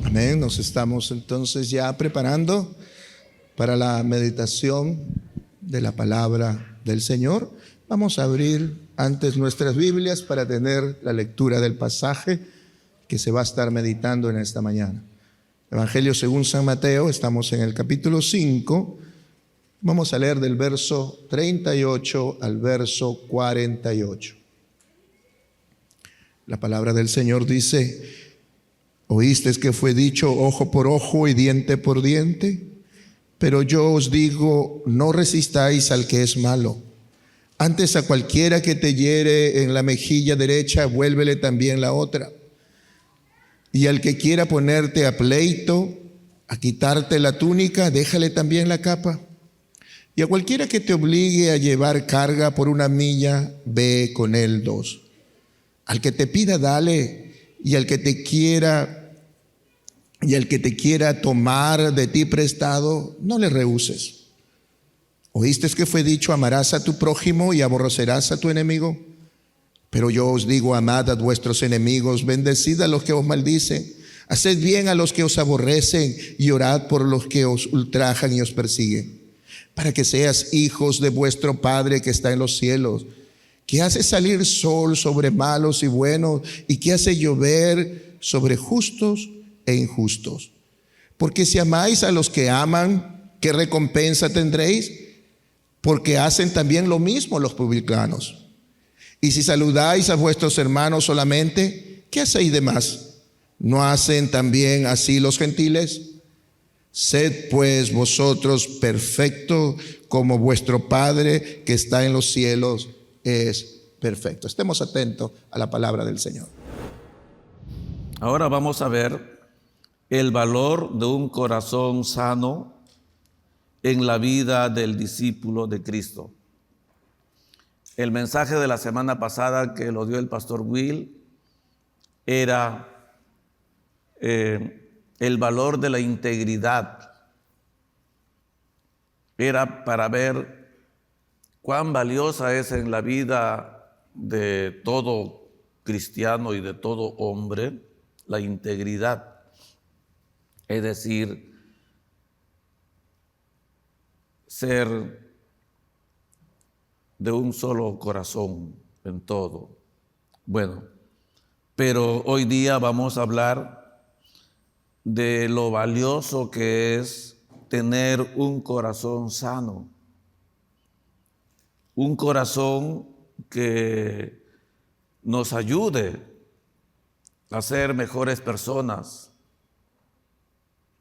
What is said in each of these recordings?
Amén. Nos estamos entonces ya preparando para la meditación de la palabra del Señor. Vamos a abrir antes nuestras Biblias para tener la lectura del pasaje que se va a estar meditando en esta mañana. Evangelio según San Mateo, estamos en el capítulo 5. Vamos a leer del verso 38 al verso 48. La palabra del Señor dice: ¿Oísteis que fue dicho ojo por ojo y diente por diente? Pero yo os digo, no resistáis al que es malo. Antes a cualquiera que te hiere en la mejilla derecha, vuélvele también la otra. Y al que quiera ponerte a pleito, a quitarte la túnica, déjale también la capa. Y a cualquiera que te obligue a llevar carga por 1 milla, ve con él 2. Al que te pida, dale, y al que te quiera tomar de ti prestado, no le rehuses. ¿Oíste que fue dicho, amarás a tu prójimo y aborrecerás a tu enemigo? Pero yo os digo, amad a vuestros enemigos, bendecid a los que os maldicen, haced bien a los que os aborrecen y orad por los que os ultrajan y os persiguen, para que seas hijos de vuestro Padre que está en los cielos, que hace salir sol sobre malos y buenos, y que hace llover sobre justos e injustos. Porque si amáis a los que aman, ¿qué recompensa tendréis? Porque hacen también lo mismo los publicanos. Y si saludáis a vuestros hermanos solamente, ¿qué hacéis de más? ¿No hacen también así los gentiles? Sed pues vosotros perfectos, como vuestro Padre que está en los cielos es perfecto. Estemos atentos a la palabra del Señor. Ahora vamos a ver el valor de un corazón sano en la vida del discípulo de Cristo. El mensaje de la semana pasada que lo dio el pastor Will era el valor de la integridad. Era para ver cuán valiosa es en la vida de todo cristiano y de todo hombre la integridad. Es decir, ser de un solo corazón en todo. Bueno, pero hoy día vamos a hablar de lo valioso que es tener un corazón sano. Un corazón que nos ayude a ser mejores personas,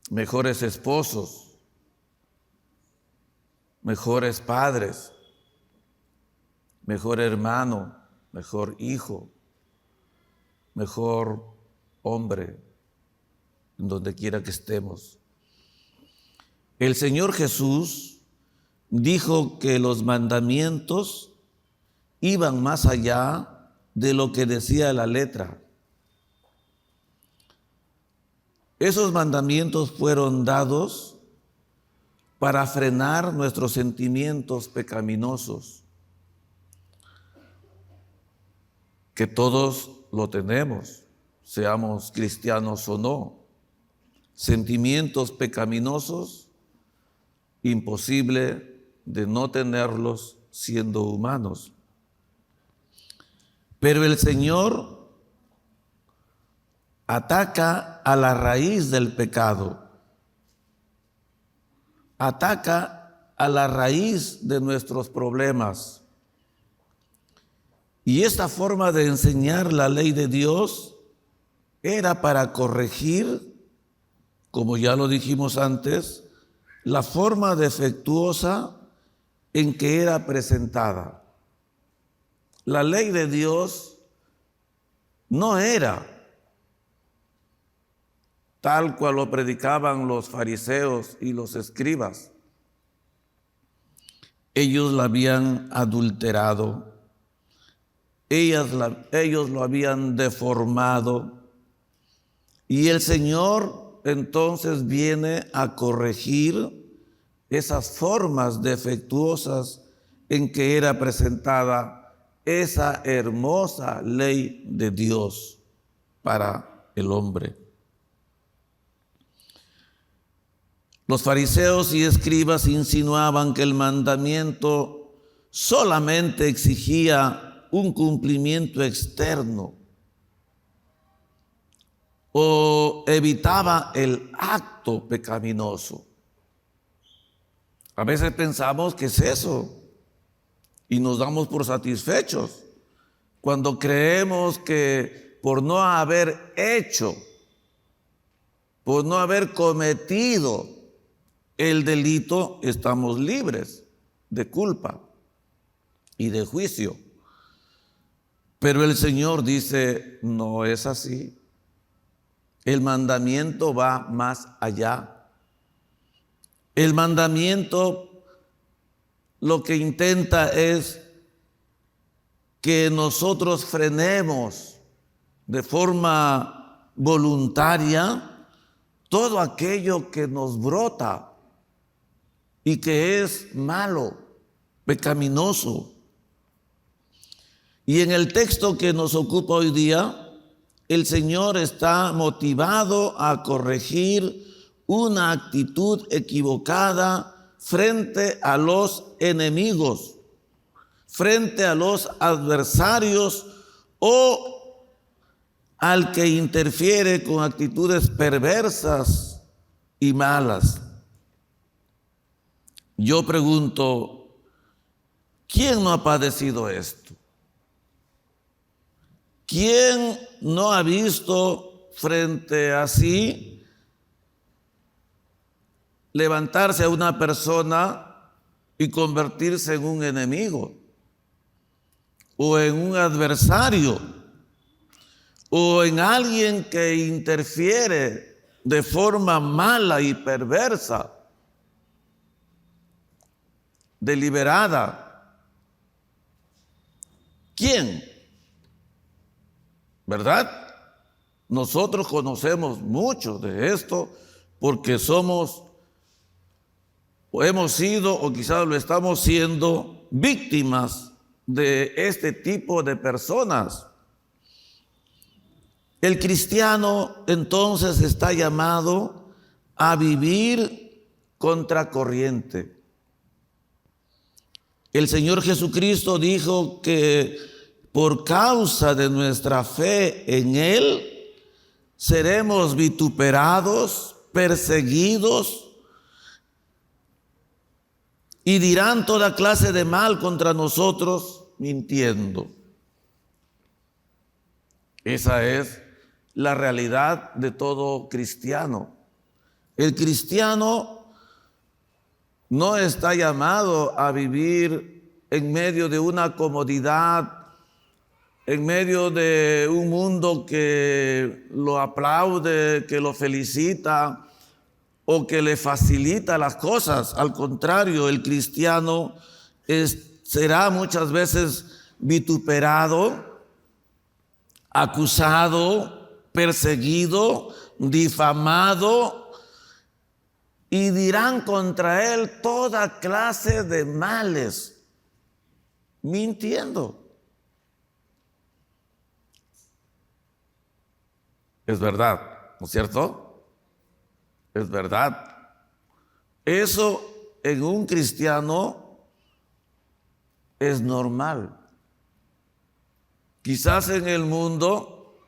mejores esposos, mejores padres, mejor hermano, mejor hijo, mejor hombre, en donde quiera que estemos. El Señor Jesús dijo que los mandamientos iban más allá de lo que decía la letra. Esos mandamientos fueron dados para frenar nuestros sentimientos pecaminosos, que todos lo tenemos, seamos cristianos o no. Sentimientos pecaminosos, imposible de no tenerlos siendo humanos. Pero el Señor ataca a la raíz del pecado, ataca a la raíz de nuestros problemas. Y esta forma de enseñar la ley de Dios era para corregir, como ya lo dijimos antes, la forma defectuosa en que era presentada. La ley de Dios no era tal cual lo predicaban los fariseos y los escribas. Ellos la habían adulterado, ellos lo habían deformado, y el Señor entonces viene a corregir esas formas defectuosas en que era presentada esa hermosa ley de Dios para el hombre. Los fariseos y escribas insinuaban que el mandamiento solamente exigía un cumplimiento externo o evitaba el acto pecaminoso. A veces pensamos que es eso y nos damos por satisfechos cuando creemos que por no haber hecho, por no haber cometido el delito, estamos libres de culpa y de juicio. Pero el Señor dice, no es así. El mandamiento va más allá. El mandamiento lo que intenta es que nosotros frenemos de forma voluntaria todo aquello que nos brota y que es malo, pecaminoso. Y en el texto que nos ocupa hoy día, el Señor está motivado a corregir una actitud equivocada frente a los enemigos, frente a los adversarios o al que interfiere con actitudes perversas y malas. Yo pregunto, ¿quién no ha padecido esto? ¿Quién no ha visto frente a sí levantarse a una persona y convertirse en un enemigo o en un adversario o en alguien que interfiere de forma mala y perversa, deliberada? ¿Quién? ¿Verdad? Nosotros conocemos mucho de esto porque somos o hemos sido o quizás lo estamos siendo víctimas de este tipo de personas. El cristiano entonces está llamado a vivir contracorriente. El Señor Jesucristo dijo que por causa de nuestra fe en Él, seremos vituperados, perseguidos, y dirán toda clase de mal contra nosotros mintiendo. Esa es la realidad de todo cristiano. El cristiano no está llamado a vivir en medio de una comodidad, en medio de un mundo que lo aplaude, que lo felicita o que le facilita las cosas. Al contrario, el cristiano será muchas veces vituperado, acusado, perseguido, difamado, y dirán contra él toda clase de males, mintiendo. Es verdad, ¿no es cierto? Es verdad. Eso en un cristiano es normal. Quizás en el mundo,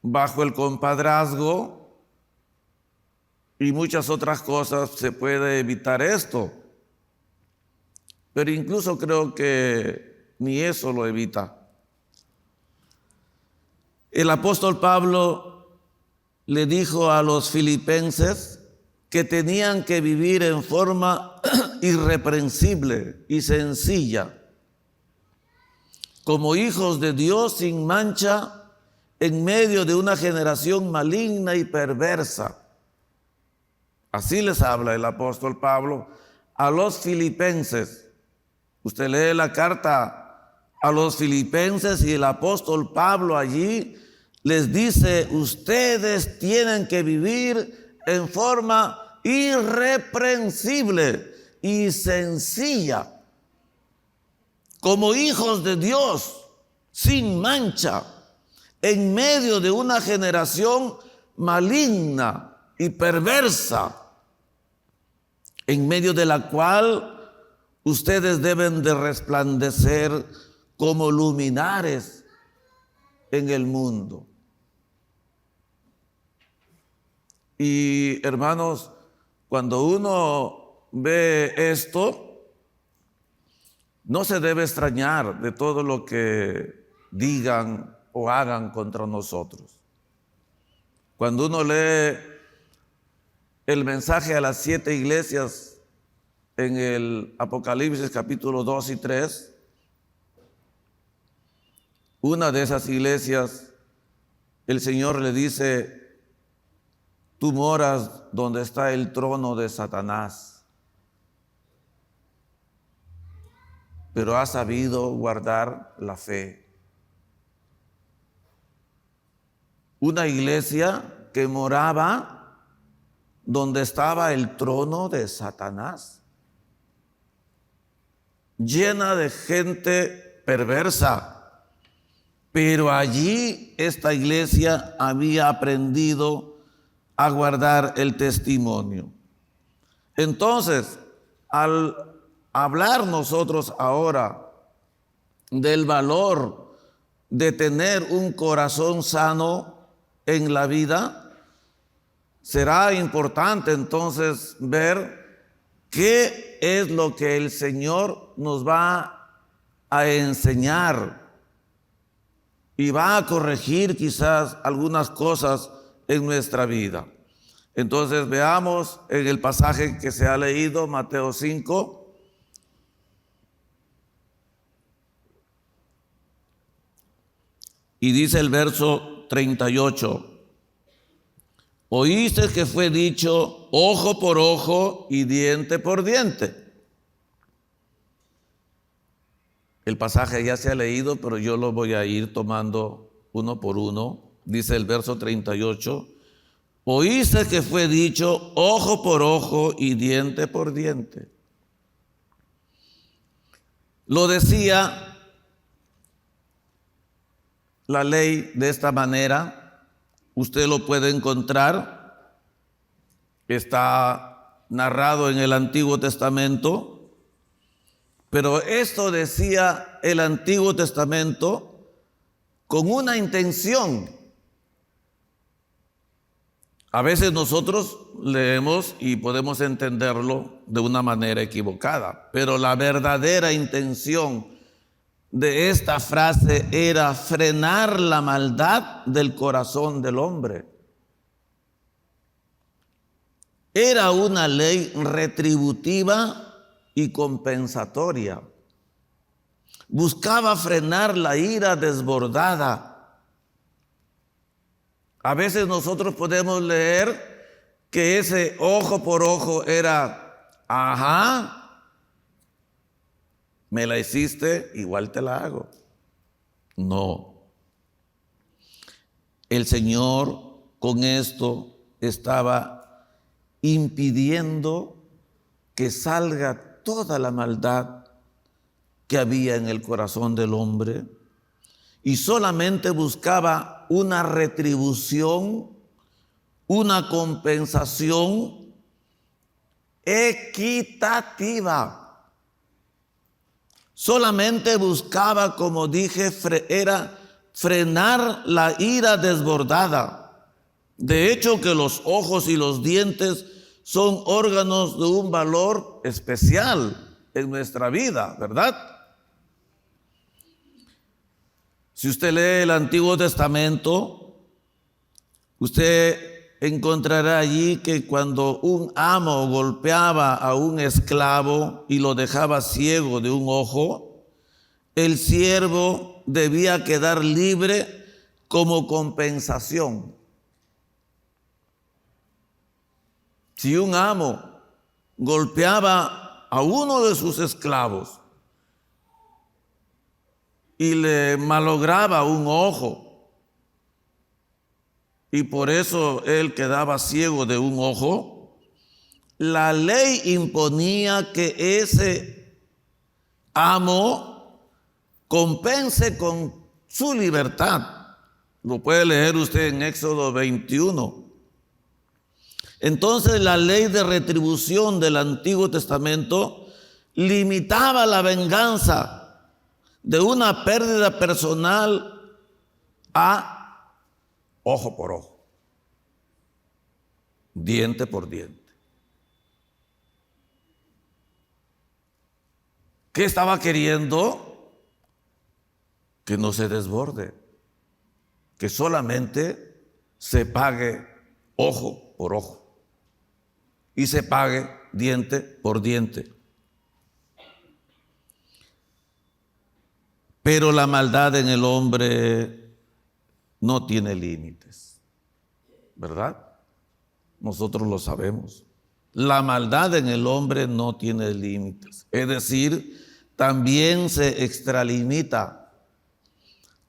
bajo el compadrazgo y muchas otras cosas, se puede evitar esto. Pero incluso creo que ni eso lo evita. El apóstol Pablo le dijo a los filipenses que tenían que vivir en forma irreprensible y sencilla, como hijos de Dios sin mancha, en medio de una generación maligna y perversa. Así les habla el apóstol Pablo a los filipenses. Usted lee la carta a los filipenses y el apóstol Pablo allí les dice, ustedes tienen que vivir en forma irreprensible y sencilla, como hijos de Dios, sin mancha, en medio de una generación maligna y perversa. en medio de la cual ustedes deben de resplandecer como luminares en el mundo. Y hermanos, cuando uno ve esto, no se debe extrañar de todo lo que digan o hagan contra nosotros. Cuando uno lee el mensaje a las 7 iglesias en el Apocalipsis capítulo 2 y 3, una de esas iglesias, el Señor le dice: tú moras donde está el trono de Satanás, pero has sabido guardar la fe. Una iglesia que moraba donde estaba el trono de Satanás, llena de gente perversa. Pero allí esta iglesia había aprendido a guardar el testimonio. Entonces, al hablar nosotros ahora del valor de tener un corazón sano en la vida, será importante entonces ver qué es lo que el Señor nos va a enseñar y va a corregir quizás algunas cosas en nuestra vida. Entonces veamos en el pasaje que se ha leído, Mateo 5. Y dice el verso 38. Oíste que fue dicho ojo por ojo y diente por diente. El pasaje ya se ha leído, pero yo lo voy a ir tomando uno por uno. Dice el verso 38, oíste que fue dicho ojo por ojo y diente por diente. Lo decía la ley de esta manera, usted lo puede encontrar, está narrado en el Antiguo Testamento. Pero esto decía el Antiguo Testamento con una intención. A veces nosotros leemos y podemos entenderlo de una manera equivocada, pero la verdadera intención de esta frase era frenar la maldad del corazón del hombre. Era una ley retributiva y compensatoria. Buscaba frenar la ira desbordada. A veces nosotros podemos leer que ese ojo por ojo era, ajá, me la hiciste, igual te la hago. No. El Señor con esto estaba impidiendo que salga toda la maldad que había en el corazón del hombre y solamente buscaba una retribución, una compensación equitativa. Solamente buscaba, como dije, era frenar la ira desbordada. De hecho, que los ojos y los dientes son órganos de un valor especial en nuestra vida, ¿verdad? Si usted lee el Antiguo Testamento, usted encontrará allí que cuando un amo golpeaba a un esclavo y lo dejaba ciego de un ojo, el siervo debía quedar libre como compensación. Si un amo golpeaba a uno de sus esclavos y le malograba un ojo, y por eso él quedaba ciego de un ojo, la ley imponía que ese amo compense con su libertad. Lo puede leer usted en Éxodo 21. Entonces la ley de retribución del Antiguo Testamento limitaba la venganza de una pérdida personal a ojo por ojo, diente por diente. ¿Qué estaba queriendo? Que no se desborde, que solamente se pague ojo por ojo y se pague diente por diente. Pero la maldad en el hombre no tiene límites, ¿verdad? Nosotros lo sabemos. La maldad en el hombre no tiene límites. Es decir, también se extralimita,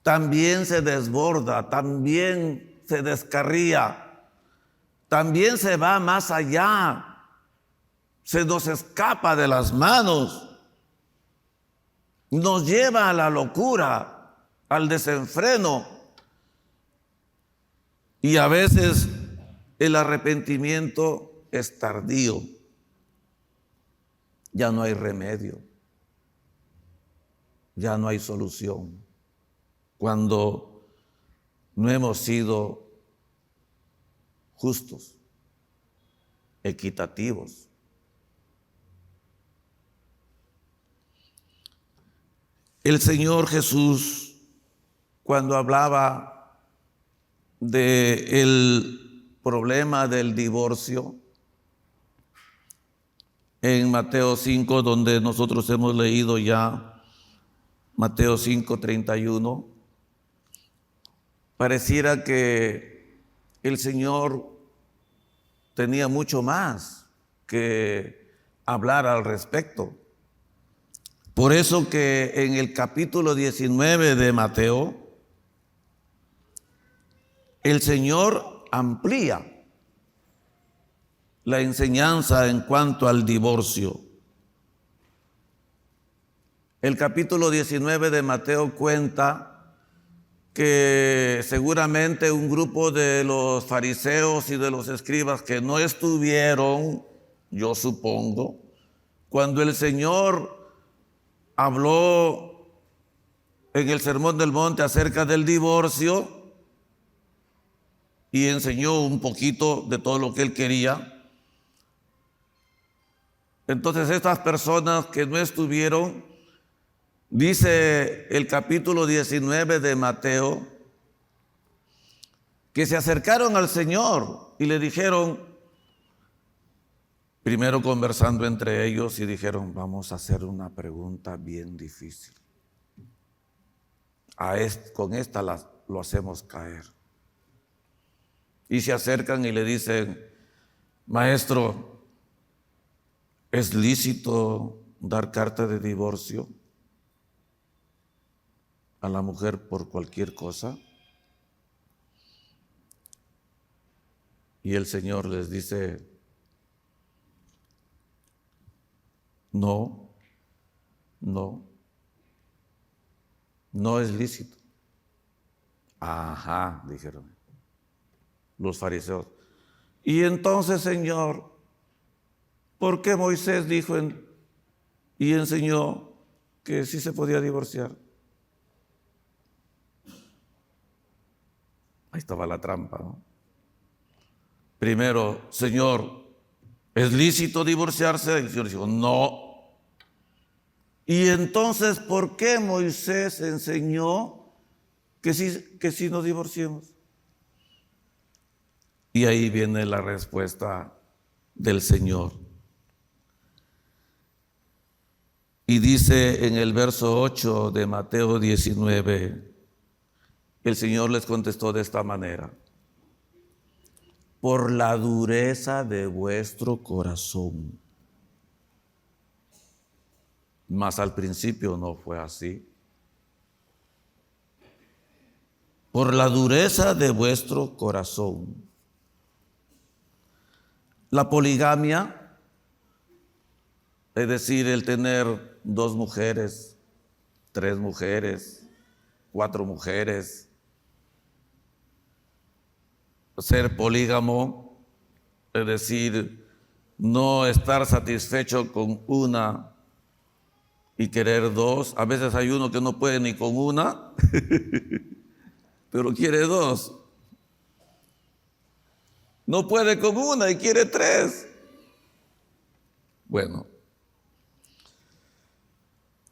también se desborda, también se descarría, también se va más allá, se nos escapa de las manos, nos lleva a la locura, al desenfreno. Y a veces el arrepentimiento es tardío, ya no hay remedio, ya no hay solución, cuando no hemos sido justos, equitativos. El Señor Jesús, cuando hablaba del problema del divorcio, en Mateo 5, donde nosotros hemos leído ya, Mateo 5:31, pareciera que el Señor tenía mucho más que hablar al respecto. Por eso que en el capítulo 19 de Mateo, el Señor amplía la enseñanza en cuanto al divorcio. El capítulo 19 de Mateo cuenta que seguramente un grupo de los fariseos y de los escribas que no estuvieron, yo supongo, cuando el Señor habló en el Sermón del Monte acerca del divorcio y enseñó un poquito de todo lo que él quería. Entonces estas personas que no estuvieron, dice el capítulo 19 de Mateo, que se acercaron al Señor y le dijeron, primero conversando entre ellos, y dijeron, vamos a hacer una pregunta bien difícil. Con esta lo hacemos caer. Y se acercan y le dicen, maestro, ¿es lícito dar carta de divorcio a la mujer por cualquier cosa? Y el Señor les dice, no es lícito. Ajá, dijeron los fariseos. Y entonces, Señor, ¿por qué Moisés dijo y enseñó que sí se podía divorciar? Ahí estaba la trampa, ¿no? Primero, Señor, ¿es lícito divorciarse? El Señor dijo, no. Y entonces, ¿por qué Moisés enseñó que sí nos divorciemos? Y ahí viene la respuesta del Señor. Y dice en el verso 8 de Mateo 19, el Señor les contestó de esta manera: por la dureza de vuestro corazón. Mas al principio no fue así. Por la dureza de vuestro corazón. La poligamia, es decir, el tener 2 mujeres, 3 mujeres, 4 mujeres, ser polígamo, Es decir, no estar satisfecho con una y querer dos. A veces hay uno que no puede ni con una, pero quiere dos. No puede con una y quiere tres. Bueno,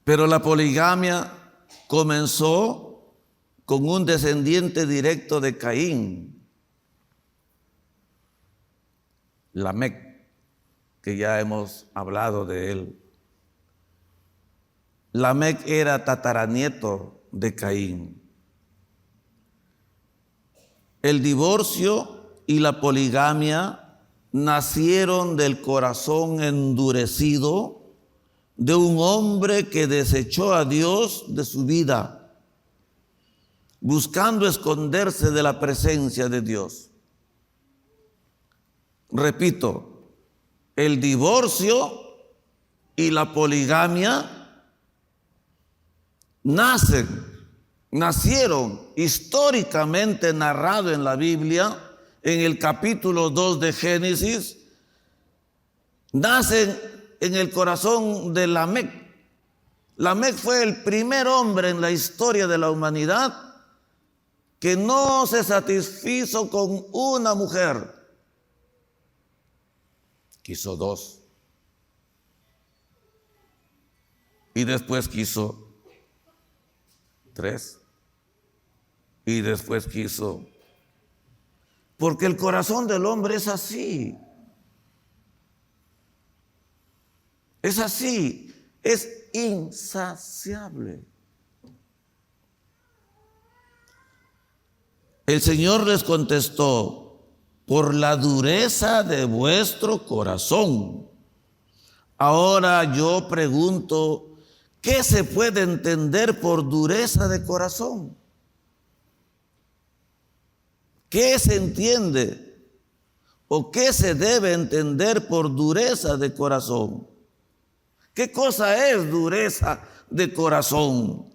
pero la poligamia comenzó con un descendiente directo de Caín, Lamec, que ya hemos hablado de él. Lamec era tataranieto de Caín. El divorcio y la poligamia nacieron del corazón endurecido de un hombre que desechó a Dios de su vida, buscando esconderse de la presencia de Dios. Repito, el divorcio y la poligamia nacieron históricamente narrado en la Biblia, en el capítulo 2 de Génesis, nacen en el corazón de Lamec. Lamec fue el primer hombre en la historia de la humanidad que no se satisfizo con una mujer. Quiso dos. Y después quiso tres. Y después quiso. Porque el corazón del hombre es así. Es así. Es insaciable. El Señor les contestó: por la dureza de vuestro corazón. Ahora yo pregunto, ¿qué se puede entender por dureza de corazón? ¿Qué se entiende o qué se debe entender por dureza de corazón? ¿Qué cosa es dureza de corazón?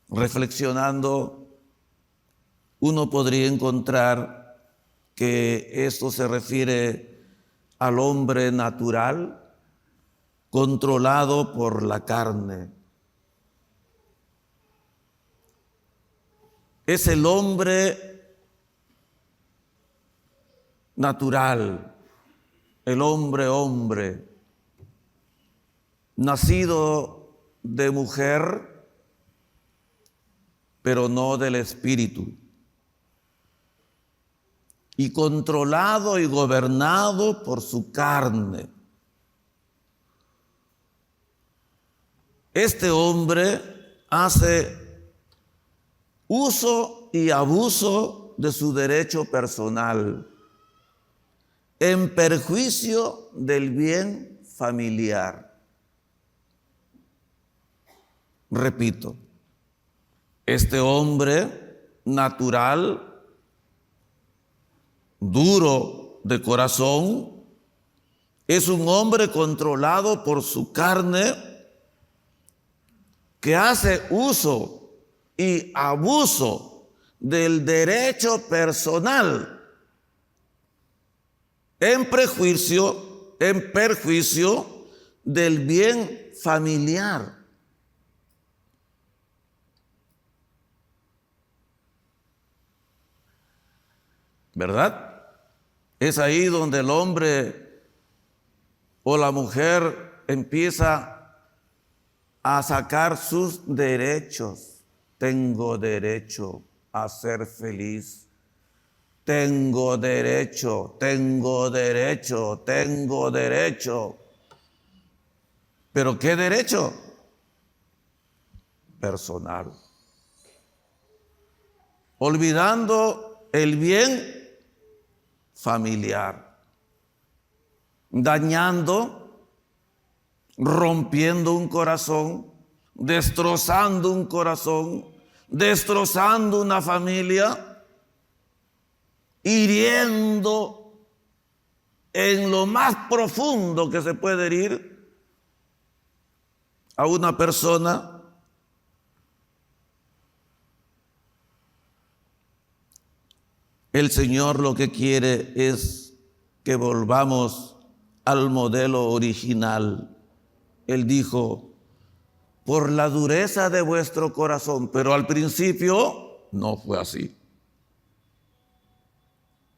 Reflexionando, uno podría encontrar que esto se refiere al hombre natural, controlado por la carne. Es el hombre natural, el hombre, nacido de mujer, pero no del espíritu, y controlado y gobernado por su carne. Este hombre hace uso y abuso de su derecho personal en perjuicio del bien familiar. Repito, este hombre natural, duro de corazón, es un hombre controlado por su carne que hace uso y abuso del derecho personal en perjuicio del bien familiar. ¿Verdad? Es ahí donde el hombre o la mujer empieza a sacar sus derechos. Tengo derecho a ser feliz. Tengo derecho. ¿Pero qué derecho? Personal. Olvidando el bien familiar. Dañando, rompiendo un corazón, destrozando un corazón, destrozando una familia, hiriendo en lo más profundo que se puede herir a una persona. el Señor lo que quiere es que volvamos al modelo original. Él dijo, por la dureza de vuestro corazón, pero al principio no fue así.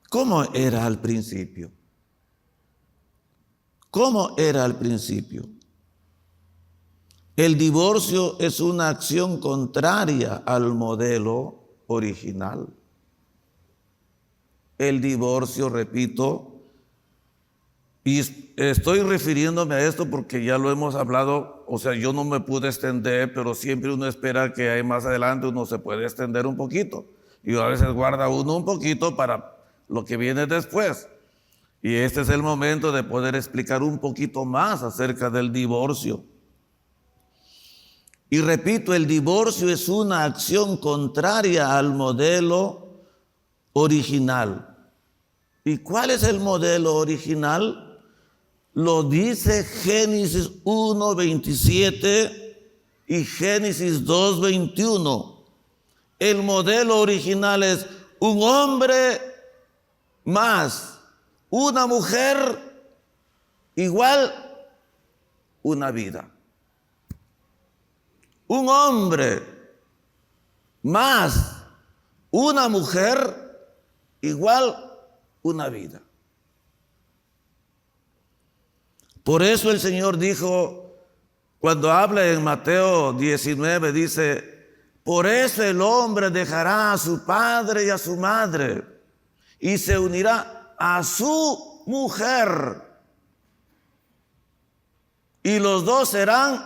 ¿Cómo era al principio? ¿Cómo era al principio? El divorcio es una acción contraria al modelo original. El divorcio, repito, y estoy refiriéndome a esto porque ya lo hemos hablado, o sea, yo no me pude extender, pero siempre uno espera que ahí más adelante uno se puede extender un poquito. Y a veces guarda uno un poquito para lo que viene después. Y este es el momento de poder explicar un poquito más acerca del divorcio. Y repito, el divorcio es una acción contraria al modelo original. ¿Y cuál es el modelo original? Lo dice Génesis 1:27 y Génesis 2:21. El modelo original es un hombre más una mujer igual una vida. Un hombre más una mujer igual una vida. Por eso el Señor dijo, cuando habla en Mateo 19, dice, por eso el hombre dejará a su padre y a su madre y se unirá a su mujer y los dos serán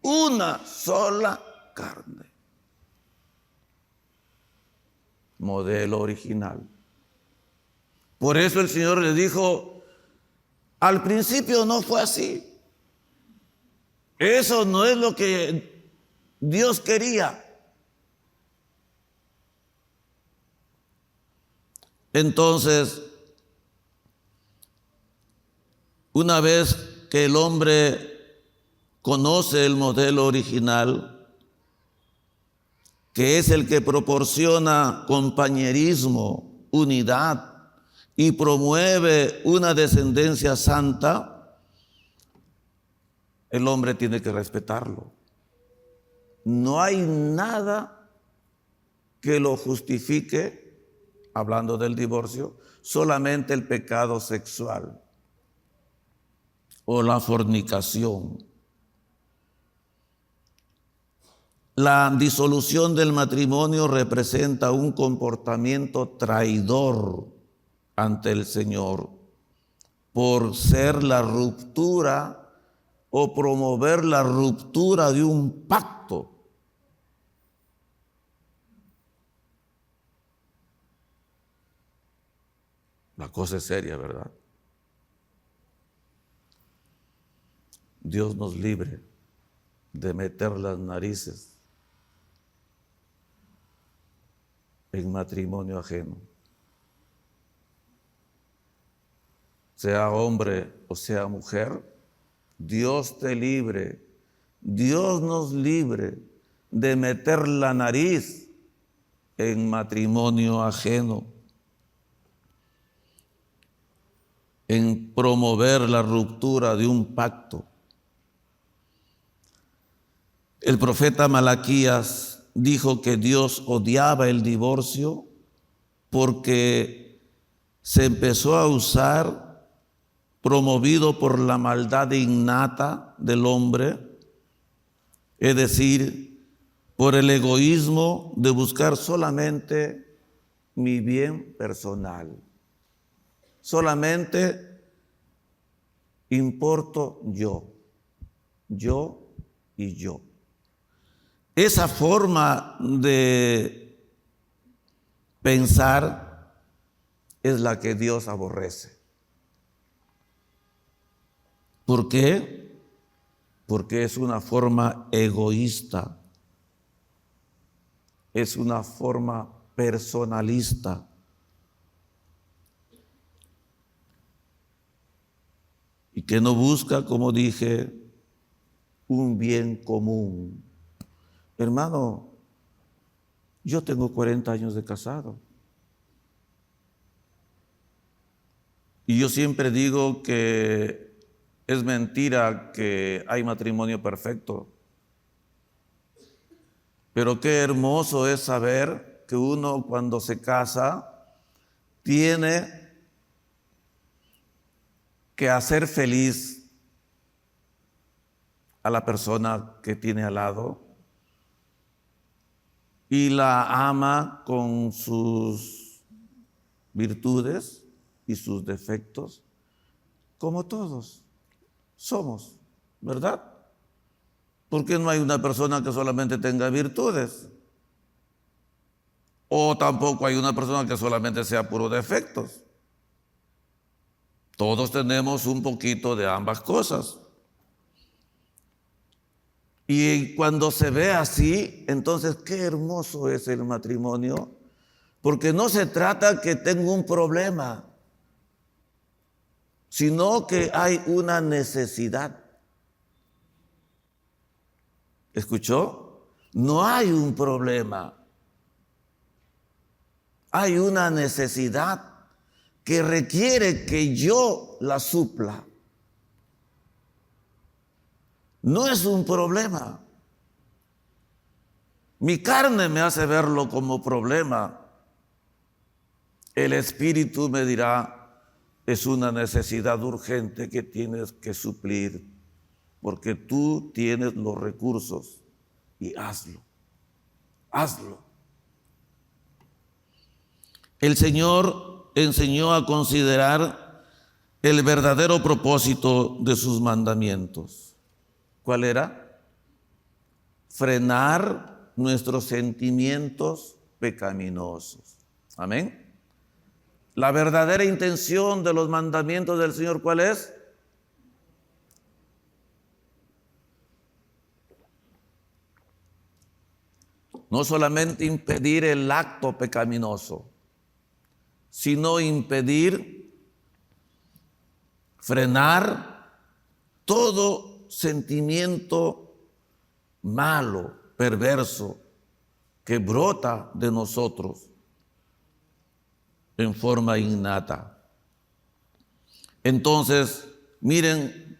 una sola carne. Modelo original. Por eso el Señor le dijo, al principio no fue así. Eso no es lo que Dios quería. Entonces, una vez que el hombre conoce el modelo original, que es el que proporciona compañerismo, unidad y promueve una descendencia santa, el hombre tiene que respetarlo. No hay nada que lo justifique, hablando del divorcio, solamente el pecado sexual o la fornicación. La disolución del matrimonio representa un comportamiento traidor ante el Señor por ser la ruptura o promover la ruptura de un pacto. La cosa es seria, ¿verdad? Dios nos libre de meter las narices en matrimonio ajeno. Sea hombre o sea mujer, Dios te libre, Dios nos libre de meter la nariz en matrimonio ajeno, en promover la ruptura de un pacto. El profeta Malaquías dijo que Dios odiaba el divorcio porque se empezó a usar, promovido por la maldad innata del hombre, es decir, por el egoísmo de buscar solamente mi bien personal. Solamente importo yo y yo. Esa forma de pensar es la que Dios aborrece. ¿Por qué? Porque es una forma egoísta, es una forma personalista. Y que no busca, como dije, un bien común. Hermano, yo tengo 40 años de casado Y yo siempre digo que es mentira que hay matrimonio perfecto. Pero qué hermoso es saber que uno cuando se casa tiene que hacer feliz a la persona que tiene al lado y la ama con sus virtudes y sus defectos, como todos somos, ¿verdad? Porque no hay una persona que solamente tenga virtudes, o tampoco hay una persona que solamente sea puro defectos. Todos tenemos un poquito de ambas cosas. Y cuando se ve así, entonces qué hermoso es el matrimonio, porque no se trata que tengo un problema, sino que hay una necesidad. ¿Escuchó? No hay un problema, hay una necesidad que requiere que yo la supla. No es un problema. Mi carne me hace verlo como problema. El Espíritu me dirá, es una necesidad urgente que tienes que suplir, porque tú tienes los recursos y hazlo. Hazlo. El Señor enseñó a considerar el verdadero propósito de sus mandamientos. ¿Cuál era? Frenar nuestros sentimientos pecaminosos. Amén. La verdadera intención de los mandamientos del Señor, ¿cuál es? No solamente impedir el acto pecaminoso, sino impedir, frenar todo sentimiento malo, perverso, que brota de nosotros en forma innata. Entonces, miren,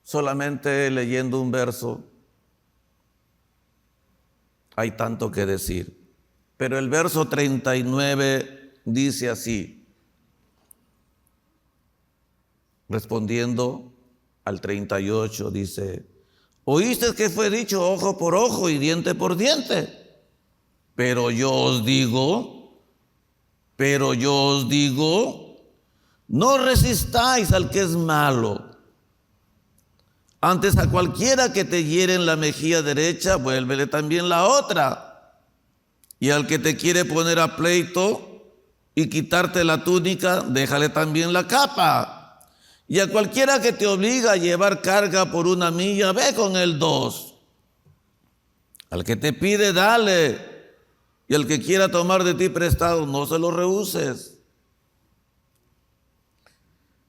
solamente leyendo un verso, hay tanto que decir. Pero el verso 39 dice así, respondiendo al 38, dice, oíste que fue dicho ojo por ojo y diente por diente, pero yo os digo, no resistáis al que es malo. Antes a cualquiera que te hiere en la mejilla derecha, vuélvele también la otra. Y al que te quiere poner a pleito y quitarte la túnica, déjale también la capa. Y a cualquiera que te obliga a llevar carga por 1 milla, ve con él 2. Al que te pide, dale. Y al que quiera tomar de ti prestado, no se lo rehuses.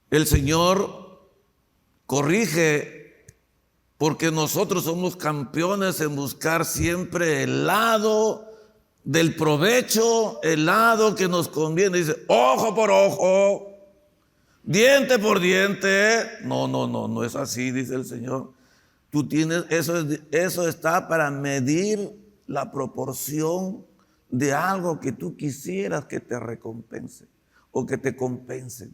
El Señor corrige, porque nosotros somos campeones en buscar siempre el lado del provecho, el lado que nos conviene. Dice, ojo por ojo, diente por diente. No es así, dice el Señor. Tú tienes, eso está para medir la proporción de algo que tú quisieras que te recompense o que te compensen.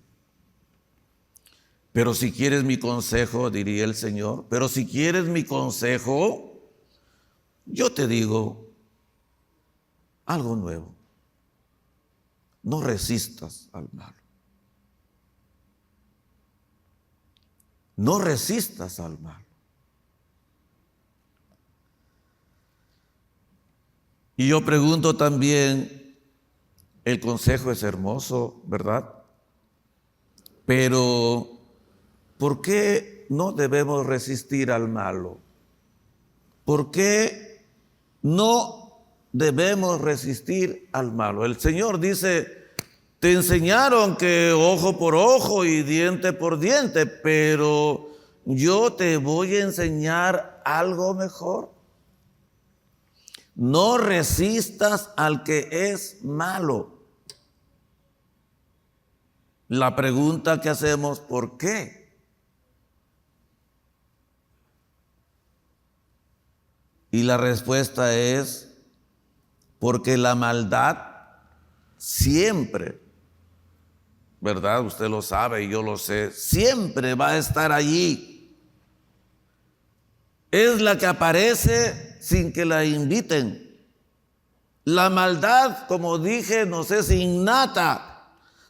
Pero si quieres mi consejo, diría el Señor, pero si quieres mi consejo, yo te digo algo nuevo. No resistas al malo. No resistas al mal. Y yo pregunto también, el consejo es hermoso, ¿verdad? Pero, ¿por qué no debemos resistir al malo? ¿Por qué no debemos resistir al malo? El Señor dice, te enseñaron que ojo por ojo y diente por diente, pero yo te voy a enseñar algo mejor. No resistas al que es malo. La pregunta que hacemos, ¿por qué? Y la respuesta es, porque la maldad siempre, ¿verdad? Usted lo sabe y yo lo sé, siempre va a estar allí. Es la que aparece sin que la inviten. La maldad, como dije, nos es innata,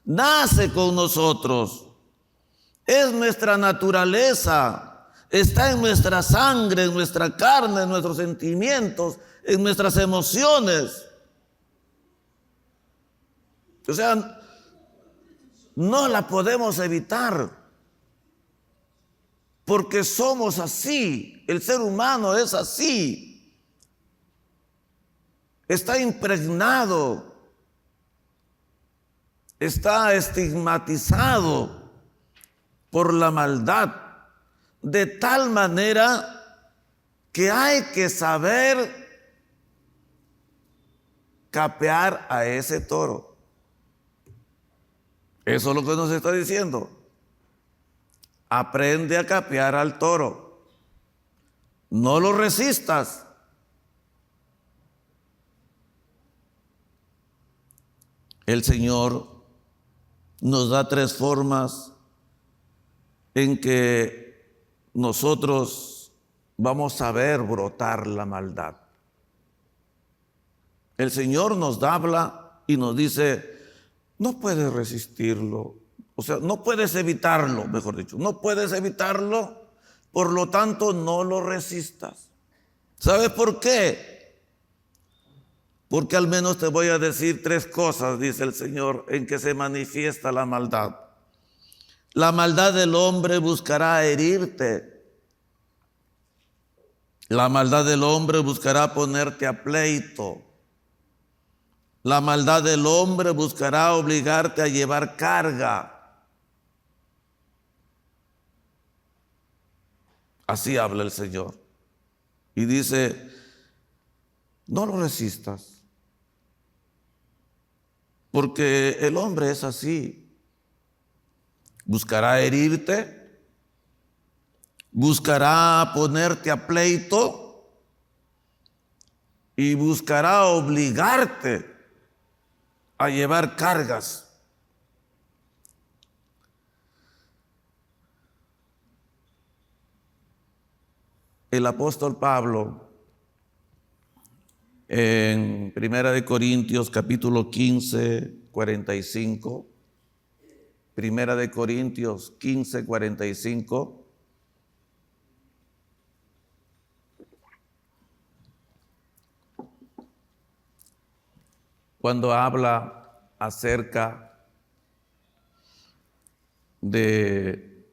nace con nosotros. Es nuestra naturaleza, está en nuestra sangre, en nuestra carne, en nuestros sentimientos, en nuestras emociones. O sea, no la podemos evitar, porque somos así, el ser humano es así. Está impregnado, está estigmatizado por la maldad, de tal manera que hay que saber capear a ese toro. Eso es lo que nos está diciendo. Aprende a capear al toro. No lo resistas. El Señor nos da 3 formas en que nosotros vamos a ver brotar la maldad. El Señor nos habla y nos dice, no puedes resistirlo, o sea, no puedes evitarlo, mejor dicho, no puedes evitarlo, por lo tanto no lo resistas. ¿Sabes por qué? Porque al menos te voy a decir 3 cosas, dice el Señor, en que se manifiesta la maldad. La maldad del hombre buscará herirte. La maldad del hombre buscará ponerte a pleito. La maldad del hombre buscará obligarte a llevar carga. Así habla el Señor. Y dice, no lo resistas. Porque el hombre es así. Buscará herirte, buscará ponerte a pleito y buscará obligarte a llevar cargas. El apóstol Pablo en 1 Corintios capítulo 15, 45, 1 Corintios 15, 45, cuando habla acerca de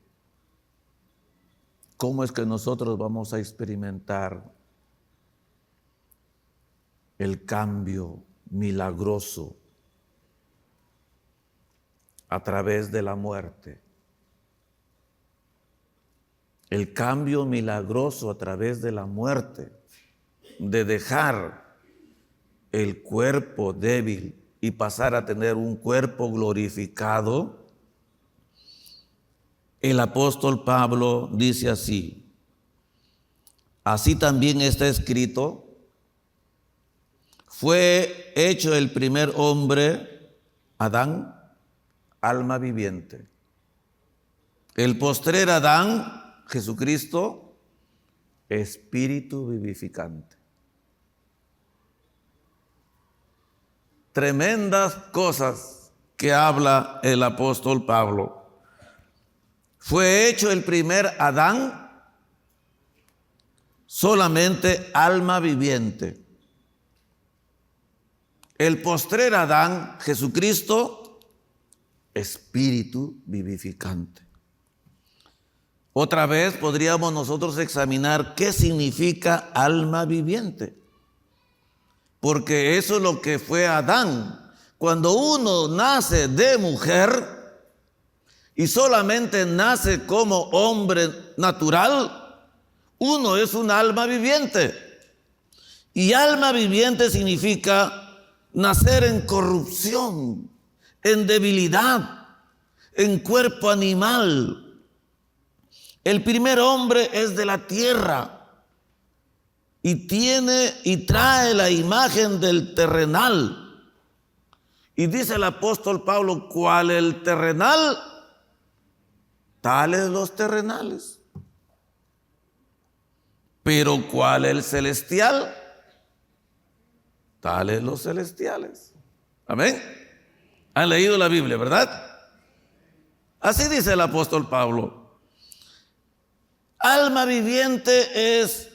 cómo es que nosotros vamos a experimentar el cambio milagroso a través de la muerte. El cambio milagroso a través de la muerte, de dejar el cuerpo débil y pasar a tener un cuerpo glorificado. El apóstol Pablo dice así, así también está escrito, fue hecho el primer hombre, Adán, alma viviente. El postrer Adán, Jesucristo, espíritu vivificante. Tremendas cosas que habla el apóstol Pablo. Fue hecho el primer Adán, solamente alma viviente. El postrer Adán, Jesucristo, espíritu vivificante. Otra vez podríamos nosotros examinar qué significa alma viviente. Porque eso es lo que fue Adán. Cuando uno nace de mujer y solamente nace como hombre natural, uno es un alma viviente. Y alma viviente significa nacer en corrupción, en debilidad, en cuerpo animal. El primer hombre es de la tierra y trae la imagen del terrenal. Y dice el apóstol Pablo, ¿cuál el terrenal? Tales los terrenales. Pero ¿cuál el celestial? Tales los celestiales. Amén. Han leído la Biblia, ¿verdad? Así dice el apóstol Pablo. Alma viviente es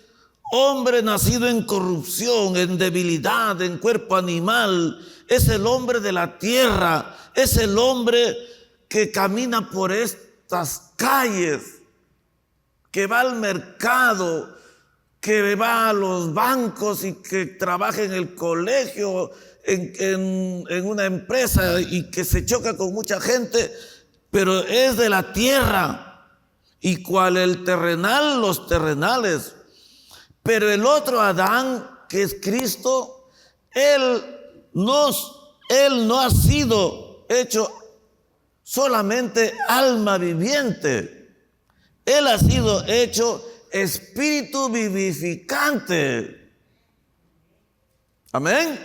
hombre nacido en corrupción, en debilidad, en cuerpo animal. Es el hombre de la tierra. Es el hombre que camina por estas calles, que va al mercado, que va a los bancos y que trabaja en el colegio, en una empresa y que se choca con mucha gente, pero es de la tierra. Y cual el terrenal, los terrenales. Pero el otro Adán, que es Cristo, él no ha sido hecho solamente alma viviente. Él ha sido hecho espíritu vivificante. Amén.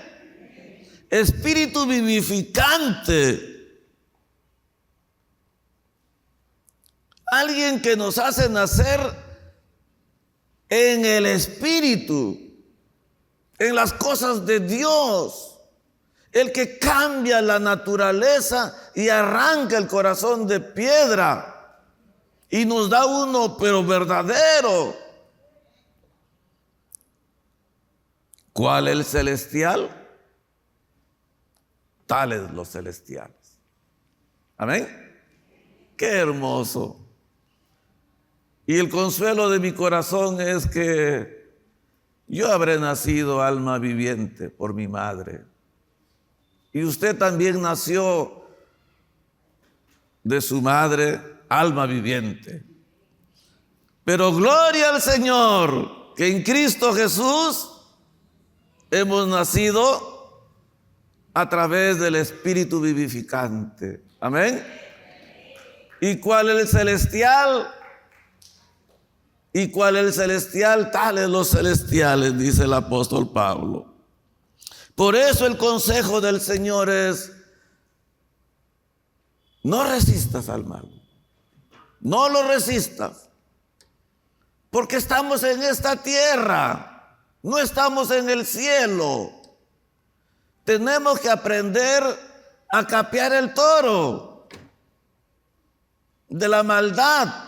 Espíritu vivificante. Alguien que nos hace nacer en el espíritu, en las cosas de Dios. El que cambia la naturaleza y arranca el corazón de piedra y nos da uno, pero verdadero. ¿Cuál el celestial? Tales los celestiales. Amén. Qué hermoso. Y el consuelo de mi corazón es que yo habré nacido alma viviente por mi madre. Y usted también nació de su madre alma viviente. Pero gloria al Señor, que en Cristo Jesús hemos nacido a través del Espíritu vivificante. Amén. ¿Y cuál es el celestial? ¿Y cuál es el celestial? Tales los celestiales, dice el apóstol Pablo. Por eso el consejo del Señor es: no resistas al mal. No lo resistas. Porque estamos en esta tierra, no estamos en el cielo. Tenemos que aprender a capear el toro de la maldad,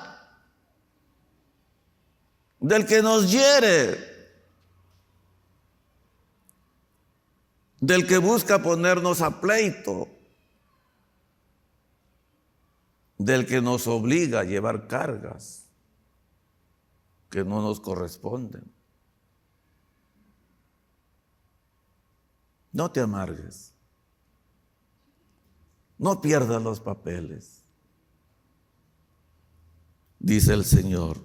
del que nos hiere, del que busca ponernos a pleito, del que nos obliga a llevar cargas que no nos corresponden. No te amargues, no pierdas los papeles. Dice el Señor,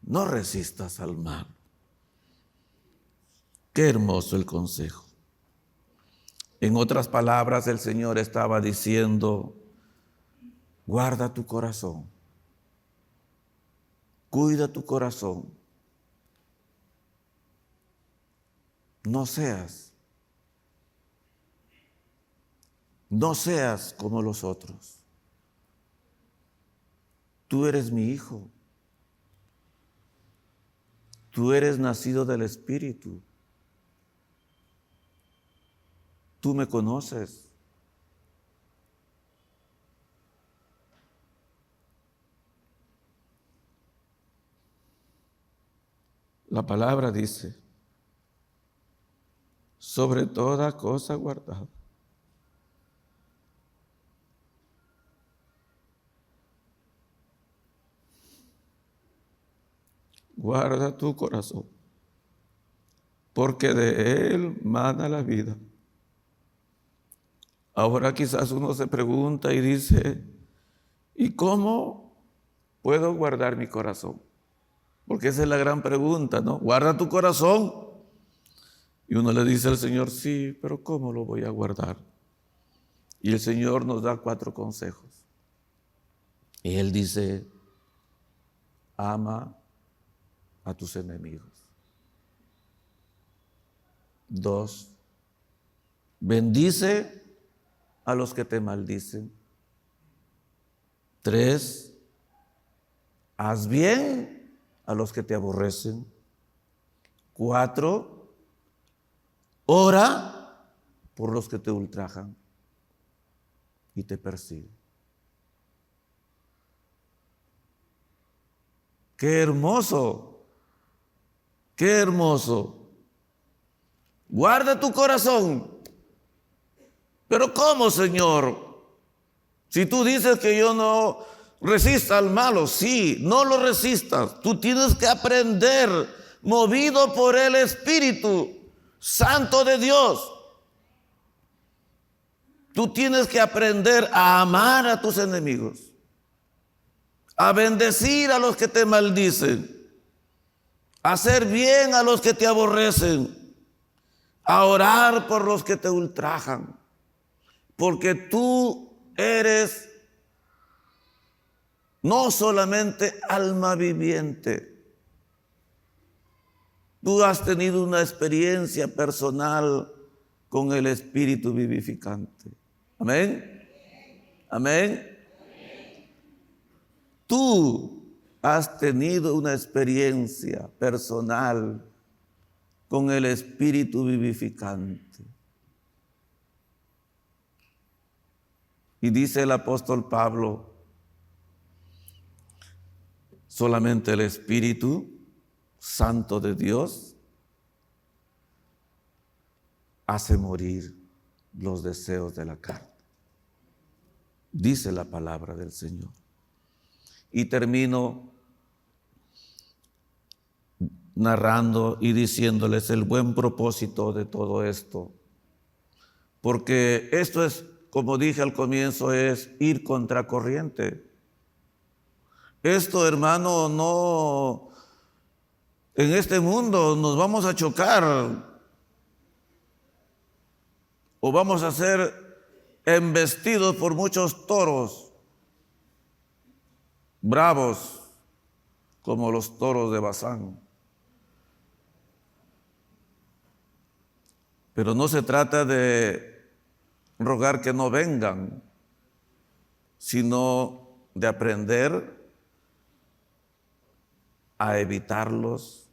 no resistas al mal. Qué hermoso el consejo. En otras palabras, el Señor estaba diciendo: guarda tu corazón, cuida tu corazón. No seas como los otros. Tú eres mi hijo. Tú eres nacido del Espíritu. Tú me conoces. La palabra dice: sobre toda cosa guardada. Guarda tu corazón, porque de él mana la vida. Ahora quizás uno se pregunta y dice: ¿y cómo puedo guardar mi corazón? Porque esa es la gran pregunta, ¿no? Guarda tu corazón. Y uno le dice al Señor: sí, pero ¿cómo lo voy a guardar? Y el Señor nos da 4 consejos. Y Él dice, ama a tus enemigos. 2, bendice a los que te maldicen. 3, haz bien a los que te aborrecen. 4, ora por los que te ultrajan y te persiguen. ¡Qué hermoso! ¡Qué hermoso! Guarda tu corazón. ¿Pero cómo, Señor? Si tú dices que yo no resista al malo, sí, no lo resistas. Tú tienes que aprender, movido por el Espíritu Santo de Dios. Tú tienes que aprender a amar a tus enemigos, a bendecir a los que te maldicen, a hacer bien a los que te aborrecen, a orar por los que te ultrajan, porque tú eres no solamente alma viviente, tú has tenido una experiencia personal con el Espíritu vivificante. Amén. Amén. Tú has tenido una experiencia personal con el Espíritu vivificante. Y dice el apóstol Pablo, solamente el Espíritu Santo de Dios hace morir los deseos de la carne. Dice la palabra del Señor. Y termino narrando y diciéndoles el buen propósito de todo esto. Porque esto es, como dije al comienzo, es ir contracorriente. Esto, hermano, no, en este mundo nos vamos a chocar o vamos a ser embestidos por muchos toros bravos como los toros de Bazán. Pero no se trata de rogar que no vengan, sino de aprender a evitarlos,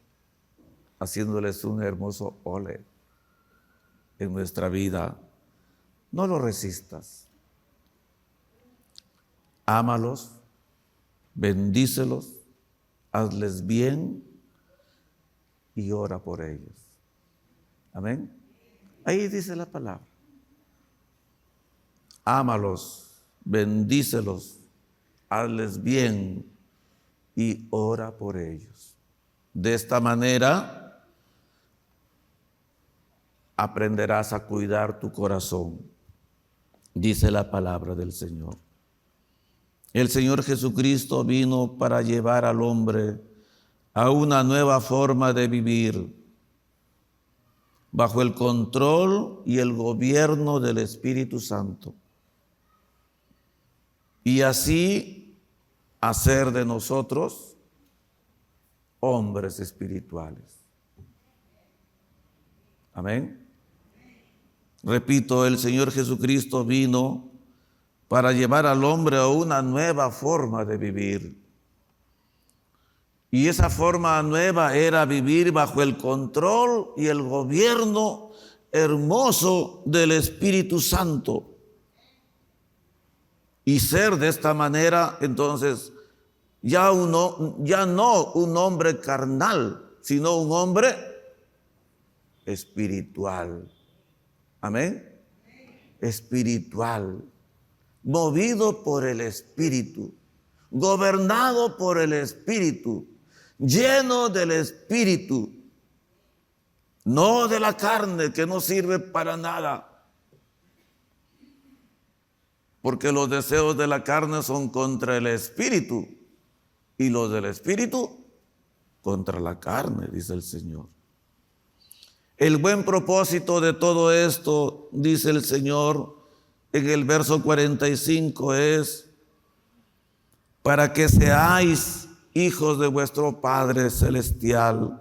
haciéndoles un hermoso ole en nuestra vida. No los resistas. Ámalos, bendícelos, hazles bien y ora por ellos. Amén. Ahí dice la palabra. Ámalos, bendícelos, hazles bien y ora por ellos. De esta manera aprenderás a cuidar tu corazón, dice la palabra del Señor. El Señor Jesucristo vino para llevar al hombre a una nueva forma de vivir, bajo el control y el gobierno del Espíritu Santo, y así hacer de nosotros hombres espirituales. Amén. Repito, el Señor Jesucristo vino para llevar al hombre a una nueva forma de vivir. Y esa forma nueva era vivir bajo el control y el gobierno hermoso del Espíritu Santo. Y ser de esta manera, entonces, ya no un hombre carnal, sino un hombre espiritual. Amén. Espiritual. Movido por el Espíritu, gobernado por el Espíritu, lleno del Espíritu, no de la carne que no sirve para nada, porque los deseos de la carne son contra el Espíritu y los del Espíritu contra la carne, dice el Señor. El buen propósito de todo esto, dice el Señor en el verso 45, es para que seáis hijos de vuestro Padre Celestial.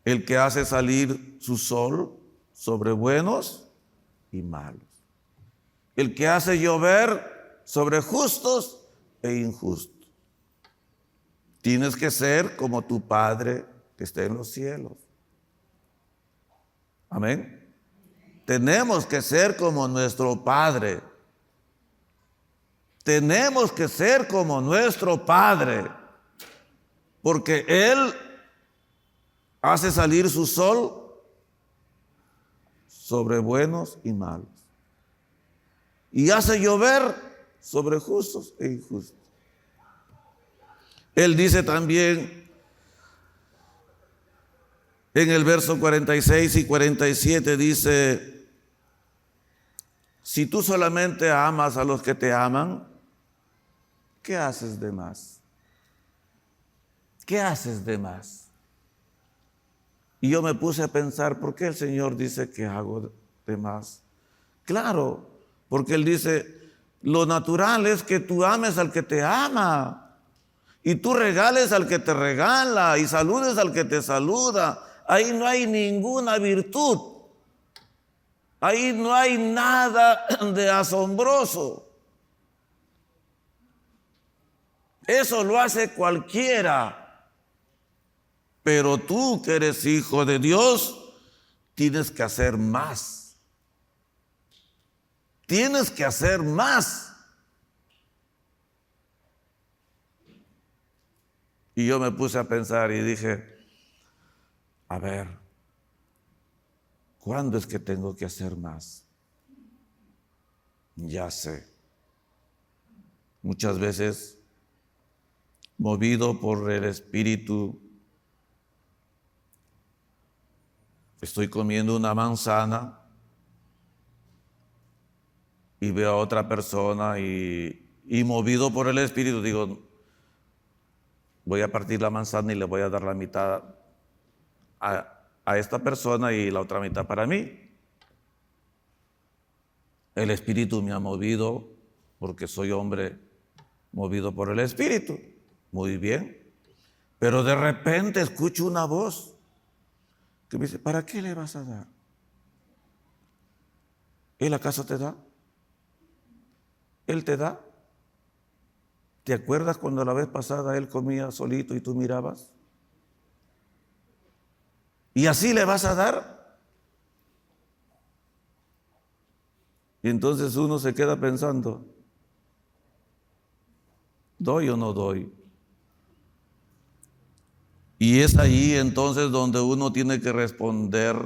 El que hace salir su sol sobre buenos y malos. El que hace llover sobre justos e injustos. Tienes que ser como tu Padre que está en los cielos. Amén. Tenemos que ser como nuestro Padre. Tenemos que ser como nuestro Padre. Porque Él hace salir su sol sobre buenos y malos. Y hace llover sobre justos e injustos. Él dice también en el verso 46 y 47, dice: si tú solamente amas a los que te aman, ¿qué haces de más? ¿Qué haces de más? Y yo me puse a pensar, ¿por qué el Señor dice que hago de más? Claro, porque Él dice, lo natural es que tú ames al que te ama, y tú regales al que te regala, y saludes al que te saluda. Ahí no hay ninguna virtud, ahí no hay nada de asombroso. Eso lo hace cualquiera. Pero tú que eres hijo de Dios, tienes que hacer más. Tienes que hacer más. Y yo me puse a pensar y dije, a ver, ¿cuándo es que tengo que hacer más? Ya sé. Muchas veces, movido por el Espíritu, estoy comiendo una manzana y veo a otra persona y movido por el Espíritu digo, voy a partir la manzana y le voy a dar la mitad a esta persona y la otra mitad para mí. El Espíritu me ha movido porque soy hombre movido por el Espíritu. Muy bien. Pero de repente escucho una voz que me dice, ¿para qué le vas a dar? ¿Él acaso te da? ¿Él te da? ¿Te acuerdas cuando la vez pasada él comía solito y tú mirabas? ¿Y así le vas a dar? Y entonces uno se queda pensando, ¿doy o no doy? Y es ahí entonces donde uno tiene que responder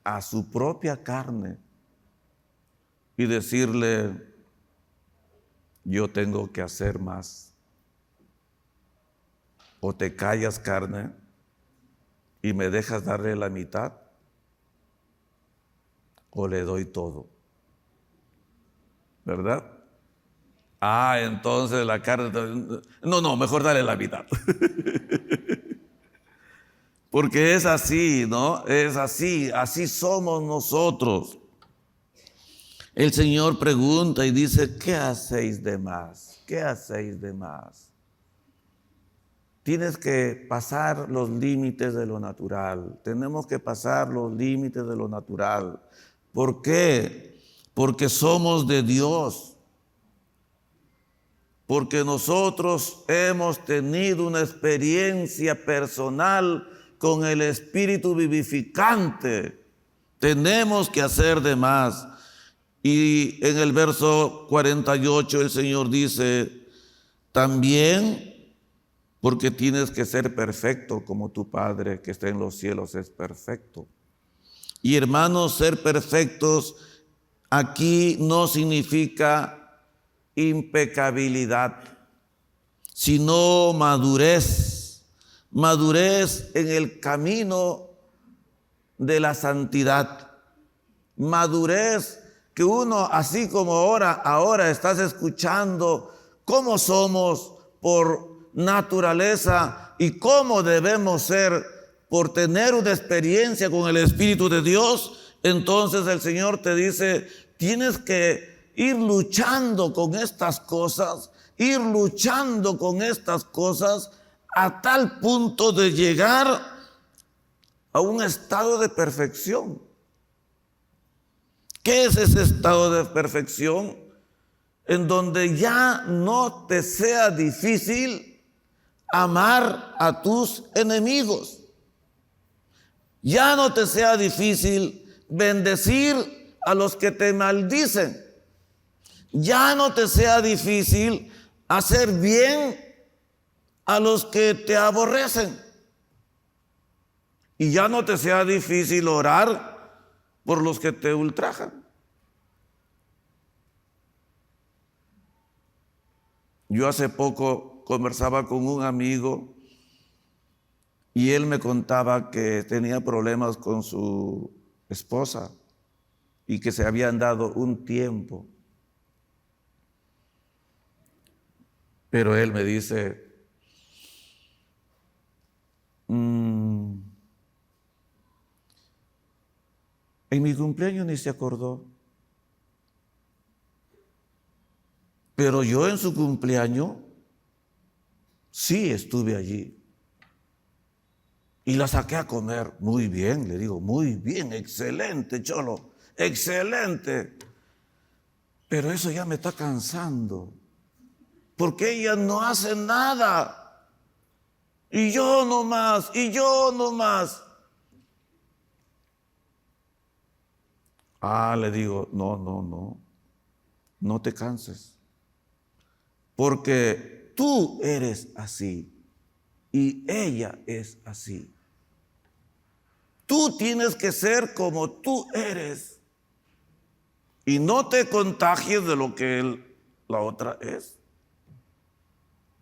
a su propia carne y decirle, yo tengo que hacer más. O te callas, carne, y me dejas darle la mitad, o le doy todo. ¿Verdad? Entonces la carne, no, mejor dale la mitad. Porque es así, ¿no? Es así somos nosotros. El Señor pregunta y dice, ¿qué hacéis de más? ¿Qué hacéis de más? Tienes que pasar los límites de lo natural. Tenemos que pasar los límites de lo natural. ¿Por qué? Porque somos de Dios. Porque nosotros hemos tenido una experiencia personal con el Espíritu vivificante. Tenemos que hacer de más. Y en el verso 48 el Señor dice, también porque tienes que ser perfecto como tu Padre que está en los cielos es perfecto. Y hermanos, ser perfectos aquí no significa impecabilidad, sino madurez. Madurez en el camino de la santidad. Madurez que uno, así como ahora estás escuchando cómo somos por naturaleza y cómo debemos ser por tener una experiencia con el Espíritu de Dios, entonces el Señor te dice, tienes que ir luchando con estas cosas, a tal punto de llegar a un estado de perfección. ¿Qué es ese estado de perfección? En donde ya no te sea difícil amar a tus enemigos. Ya no te sea difícil bendecir a los que te maldicen. Ya no te sea difícil hacer bien a los que te aborrecen. Y ya no te sea difícil orar por los que te ultrajan. Yo hace poco conversaba con un amigo y él me contaba que tenía problemas con su esposa y que se habían dado un tiempo. Pero él me dice, en mi cumpleaños ni se acordó. Pero yo en su cumpleaños sí estuve allí. Y la saqué a comer. Muy bien, le digo, muy bien, excelente, Cholo, excelente. Pero eso ya me está cansando. Porque ella no hace nada. Y yo nomás. Le digo, no te canses. Porque tú eres así y ella es así. Tú tienes que ser como tú eres y no te contagies de lo que la otra es.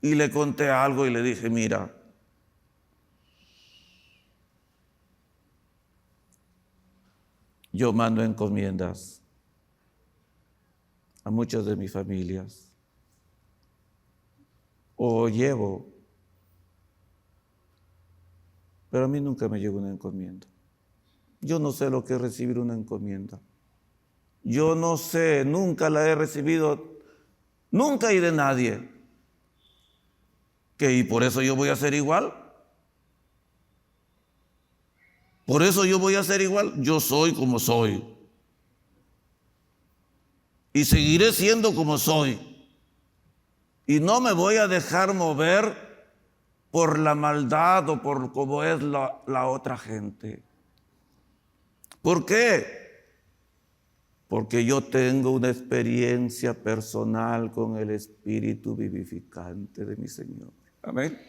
Y le conté algo y le dije, mira, yo mando encomiendas a muchas de mis familias. O llevo, pero a mí nunca me llegó una encomienda. Yo no sé lo que es recibir una encomienda. Yo no sé, nunca la he recibido, nunca y de nadie. ¿Y por eso yo voy a ser igual? Por eso yo voy a ser igual. Yo soy como soy. Y seguiré siendo como soy. Y no me voy a dejar mover por la maldad o por cómo es la otra gente. ¿Por qué? Porque yo tengo una experiencia personal con el Espíritu vivificante de mi Señor. Amén.